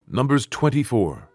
Numbers 24.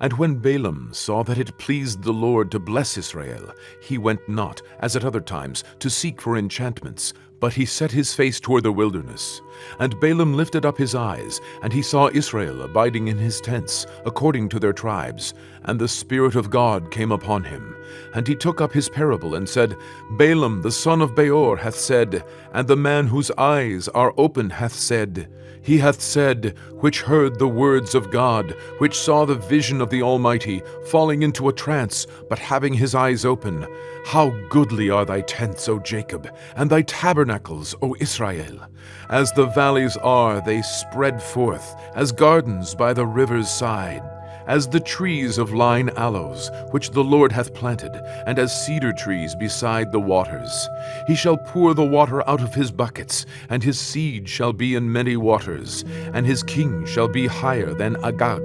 And when Balaam saw that it pleased the Lord to bless Israel, he went not, as at other times, to seek for enchantments, but he set his face toward the wilderness. And Balaam lifted up his eyes, and he saw Israel abiding in his tents, according to their tribes. And the Spirit of God came upon him. And he took up his parable, and said, Balaam the son of Beor hath said, and the man whose eyes are open hath said, he hath said, which heard the words of God, which saw the vision of the Almighty, falling into a trance, but having his eyes open. How goodly are thy tents, O Jacob, and thy tabernacles, O Israel! As the valleys are, they spread forth, as gardens by the river's side. As the trees of lign aloes, which the Lord hath planted, and as cedar trees beside the waters. He shall pour the water out of his buckets, and his seed shall be in many waters, and his king shall be higher than Agag,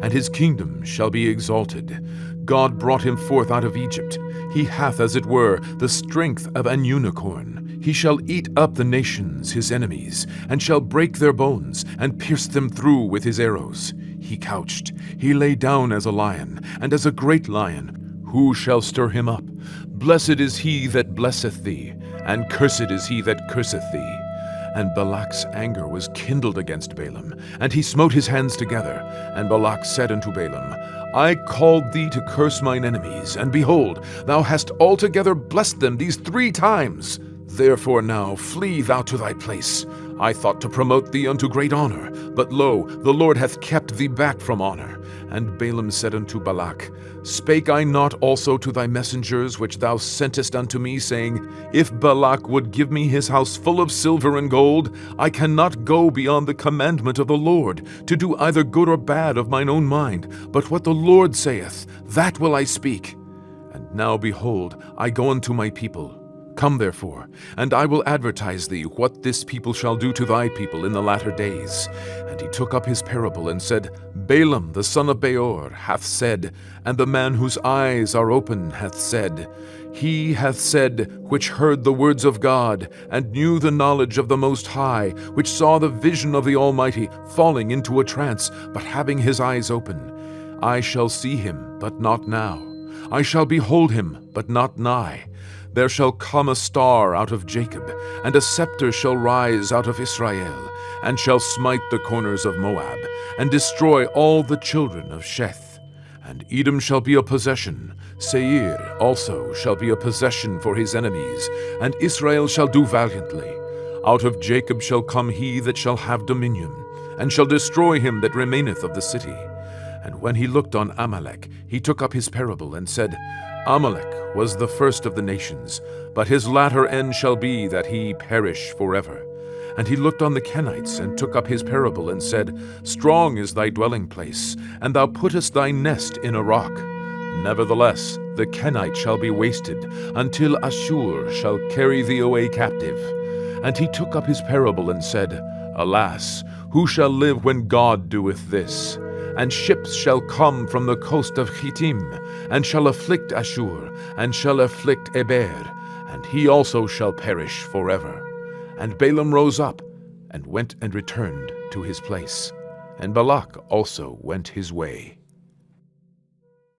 and his kingdom shall be exalted. God brought him forth out of Egypt. He hath, as it were, the strength of an unicorn. He shall eat up the nations, his enemies, and shall break their bones, and pierce them through with his arrows. He couched, he lay down as a lion, and as a great lion. Who shall stir him up? Blessed is he that blesseth thee, and cursed is he that curseth thee. And Balak's anger was kindled against Balaam, and he smote his hands together. And Balak said unto Balaam, I called thee to curse mine enemies, and behold, thou hast altogether blessed them these 3 times. Therefore now flee thou to thy place. I thought to promote thee unto great honor, but lo, the Lord hath kept thee back from honor. And Balaam said unto Balak, Spake I not also to thy messengers which thou sentest unto me, saying, If Balak would give me his house full of silver and gold, I cannot go beyond the commandment of the Lord, to do either good or bad of mine own mind, but what the Lord saith, that will I speak. And now behold, I go unto my people. Come therefore, and I will advertise thee what this people shall do to thy people in the latter days. And he took up his parable, and said, Balaam the son of Beor hath said, and the man whose eyes are open hath said, he hath said, which heard the words of God, and knew the knowledge of the Most High, which saw the vision of the Almighty, falling into a trance, but having his eyes open. I shall see him, but not now. I shall behold him, but not nigh. There shall come a star out of Jacob, and a scepter shall rise out of Israel, and shall smite the corners of Moab, and destroy all the children of Sheth. And Edom shall be a possession, Seir also shall be a possession for his enemies, and Israel shall do valiantly. Out of Jacob shall come he that shall have dominion, and shall destroy him that remaineth of the city. And when he looked on Amalek, he took up his parable, and said, Amalek was the first of the nations, but his latter end shall be that he perish forever. And he looked on the Kenites, and took up his parable, and said, Strong is thy dwelling place, and thou puttest thy nest in a rock. Nevertheless, the Kenite shall be wasted, until Ashur shall carry thee away captive. And he took up his parable, and said, Alas, who shall live when God doeth this? And ships shall come from the coast of Chittim, and shall afflict Ashur, and shall afflict Eber, and he also shall perish forever. And Balaam rose up, and went and returned to his place. And Balak also went his way.